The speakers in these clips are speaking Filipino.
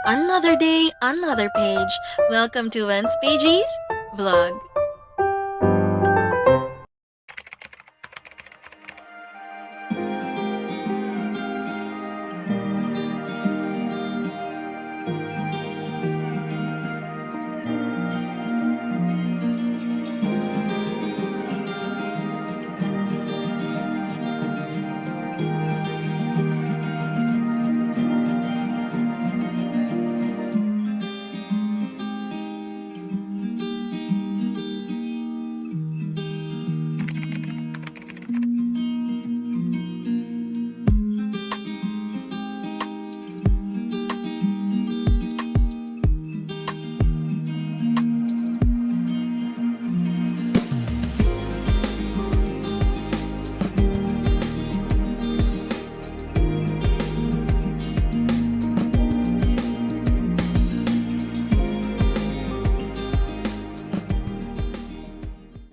Another day, another page. Welcome to Wen's Pages Vlog.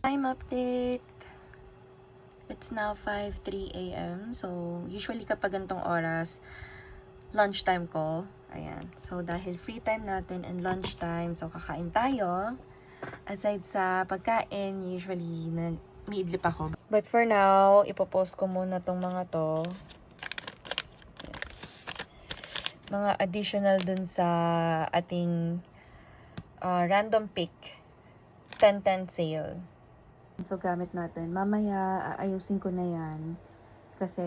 Time update. It's now 5:03 a.m. So, usually kapag gantong oras, lunchtime ko. Ayan. So, dahil free time natin and lunchtime, so kakain tayo. Aside sa pagkain, usually may idlip ako. But for now, ipopost ko muna tong mga to. Mga additional dun sa ating random pick 10-10 sale. So, gamit natin. Mamaya, ayusin ko na yan. Kasi,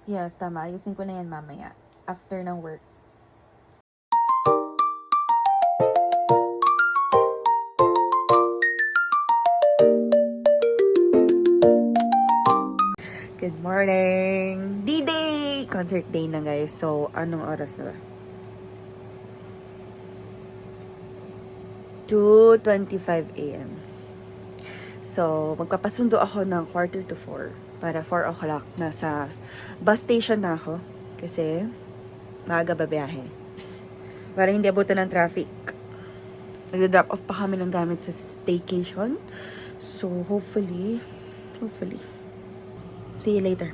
yes, tama. Ayusin ko na yan mamaya. After ng work. Good morning! D-Day! Concert day na, guys. So, anong oras na ba? 2:25 a.m. So, magpapasundo ako ng 3:45 para 4 o'clock nasa bus station na ako. Kasi, maaga babiyahe. Para hindi abutan ng traffic. Nag-drop off pa kami ng gamit sa staycation. So, hopefully, see you later.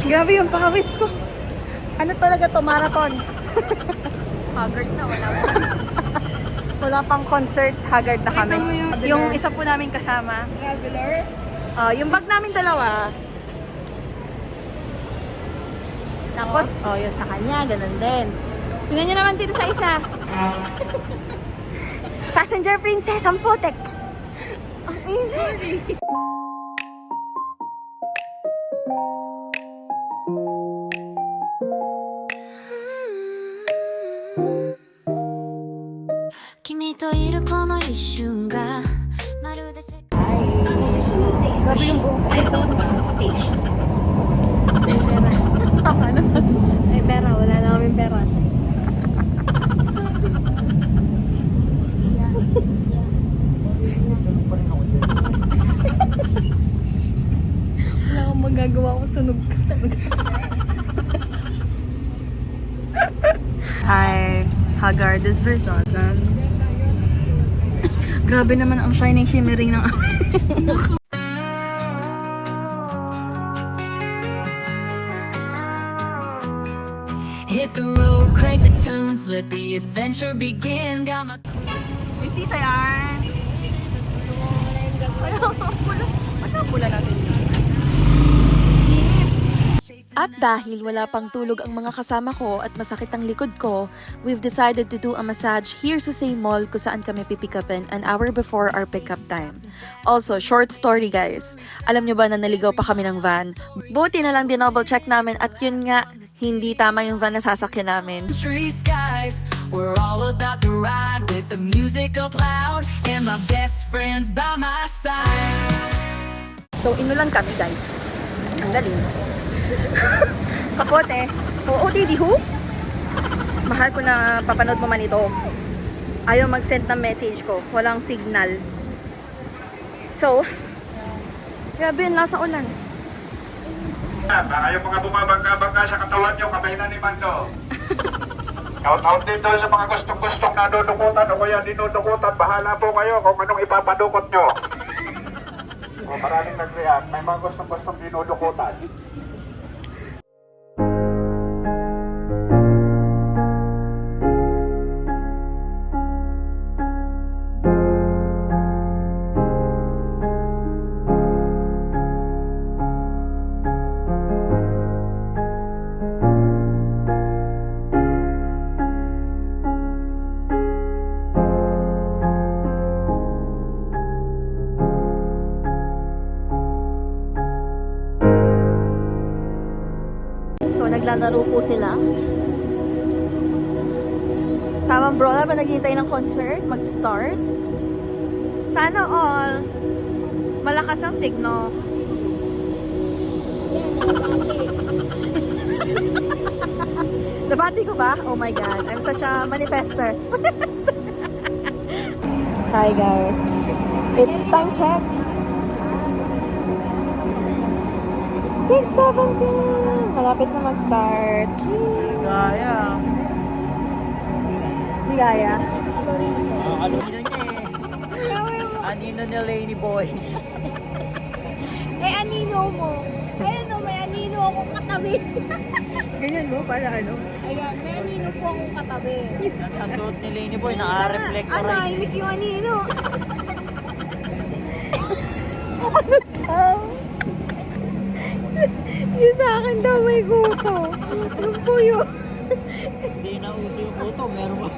Grabe yung pakawis ko. Ano talaga to? Marathon. Haggard na, wala pa. Wala pang concert. Haggard na kami. Yung isa po namin kasama. Traveler? Yung bag namin dalawa. Tapos, yung sa kanya, ganun din. Tingnan nyo naman dito sa isa. Passenger princess, ang putek. Ang init. Grabe yung buhok ko. May pera, wala na kaming pera. Wala akong magagawa ko, sunog ka talaga. Hi, Haggard is Versace. Grabe naman ang shining shimmering ng Hit the road, crank the tunes, let the adventure begin. Got my Misty, sayan. Wala ang pula. Wala ang pula natin. At dahil wala pang tulog ang mga kasama ko at masakit ang likod ko, we've decided to do a massage here sa same mall kung saan kami pipikapin an hour before our pickup time. Also, short story guys. Alam nyo ba na naligaw pa kami ng van? Buti na lang dinouble check namin at yun nga, hindi tama yung van na sasakyan namin. Tree skies, we're all about to ride with the music up loud and my best friends by my side. So, inulan kami guys. Ang galing. Kapote. Oo, di ho. Mahal ko na papanood mo man ito. Ayaw mag-send ng message ko. Walang signal. So, grabe yun, nasa ulan. Kayo mga bumabangka-bangka sa katawan nyo, kabay na ni Mando. Out din doon sa mga gustong-gustong nadudukutan o kaya dinudukutan. Bahala po kayo kung anong ipapadukot nyo. O, maraming nag-react. May mga gustong-gustong dinudukutan. So, naglalaro po sila. Tamang bro, ba naghihintay ng concert? Mag-start? Sana all. Malakas ang signal. Nabati ko ba? Oh my God. I'm such a manifester. Hi guys. It's time check. 6:17! Malapit na mag-start. Gaya. Si Gaya. Anino niya eh. Anino ni Laney Boy. Eh, anino mo? Ayun o, may anino akong katabi. Ganyan mo? Para ano? Ayan, may anino po akong katabi. Nakasuot ni Laney Boy, naka-reflector. Ano, imik yung anino. Yung sa akin daw may guto. Yung po yun. Hindi na uso yung puto, meron pa.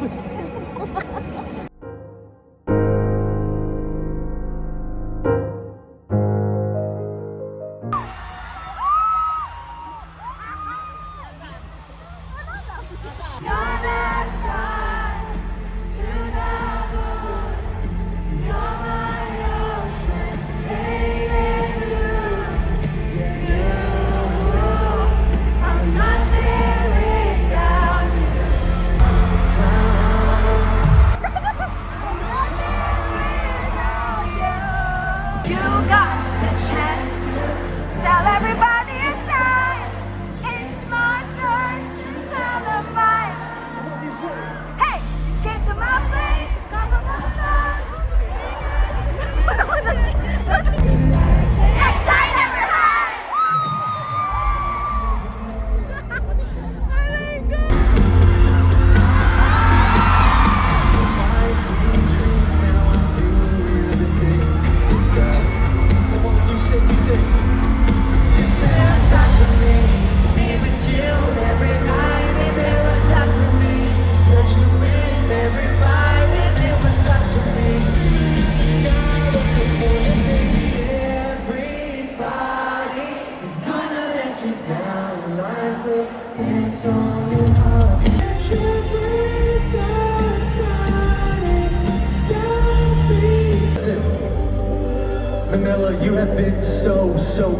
Manila, you have been so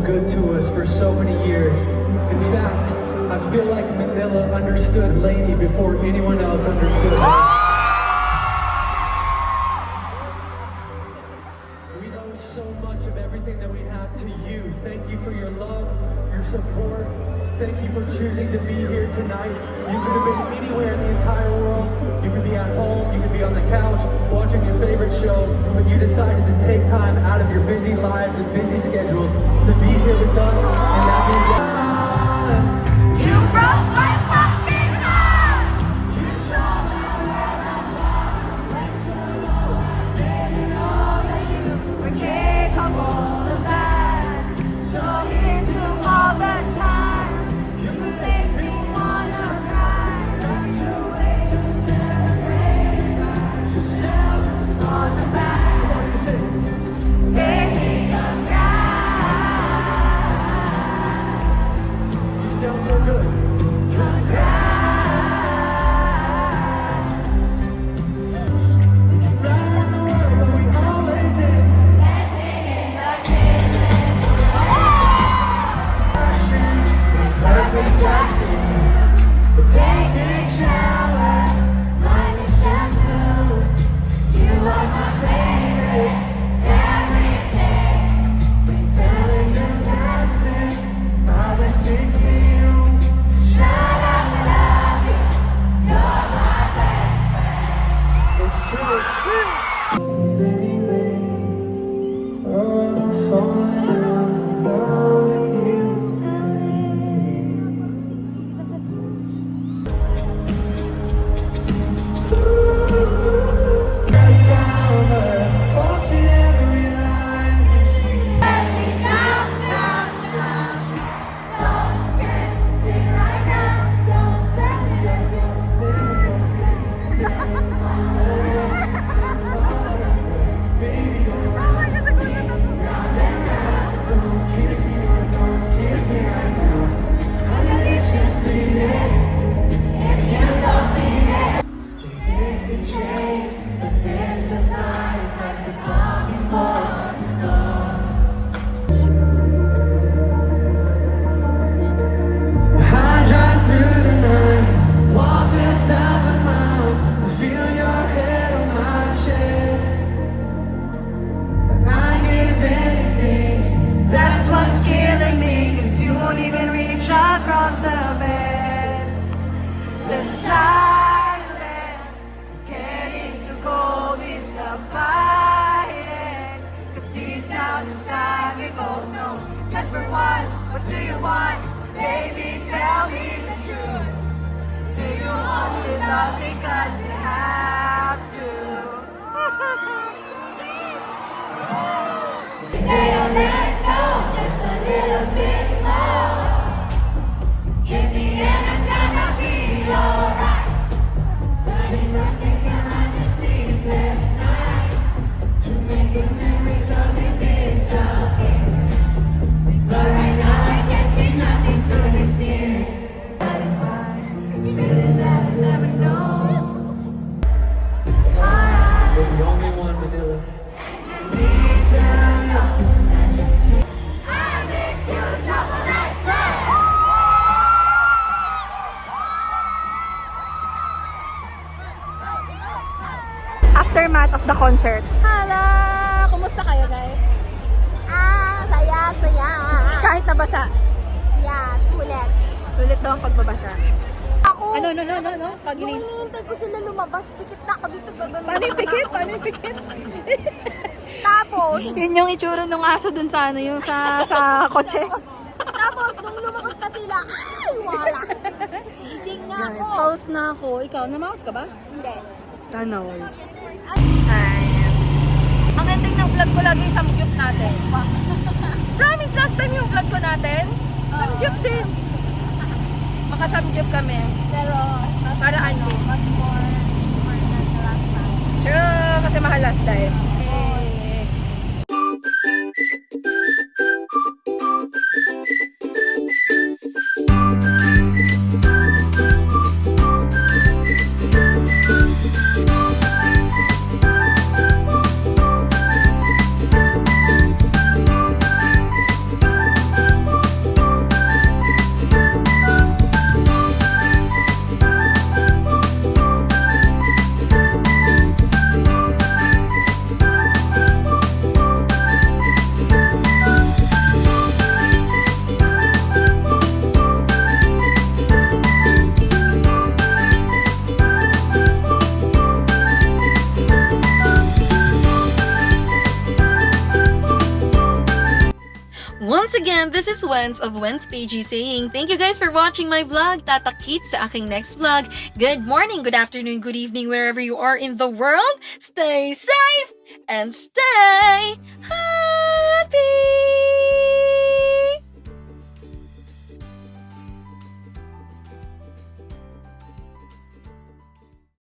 good to us for so many years. In fact, I feel like Manila understood Laney before anyone else understood her. We owe so much of everything that we have to you. Thank you for your love, your support. Thank you for choosing to be here tonight. You could have been anywhere in the entire world. You could be at home, you could be on the couch, watching your favorite show, but you decided to take time out of your busy lives and busy schedules to be here with us, and that means You broke my fucking heart. You told me when I died, let's didn't know that you were capable of that. So here's to all the times when I'm with you. Right down, but hope she never realizes she's I drive through the night, walk 1,000 miles to feel your head on my chest. I'd give anything, that's what's killing me, 'cause you won't even reach across the bed. The silence is getting too cold, we stop fighting, 'cause deep down inside we both know just for once, what do you want? Baby, tell me the truth. Do you only love me 'cause you have to? You're the only one, Manila. Aftermath of the concert. Hala! Kumusta kayo, guys? Saya. Kahit nabasa. Yeah, sulit. Sulit daw ang pagbabasa. Ako, Ano? Pag nung iniintay ko sila lumabas, pikit na ako dito. Paano yung pikit? Tapos, Yun yung itsura ng aso dun sa ano, yung sa kotse. tapos, nung lumabas na sila, ay, wala. Gising na ako. Pause na ako. Ikaw, na-mouse ka ba? Hindi. Sana all. Ayan. Ang ending ng vlog ko lagi yung samgyup natin. Promise, last time yung vlog ko natin, samgyup din. Makasamgyup kami. Pero, Para ano? much more than the last time. True, kasi mahal last time. Once again, this is Wens of Wens PG saying thank you guys for watching my vlog. Tatakit sa aking next vlog. Good morning, good afternoon, good evening, wherever you are in the world. Stay safe and stay happy!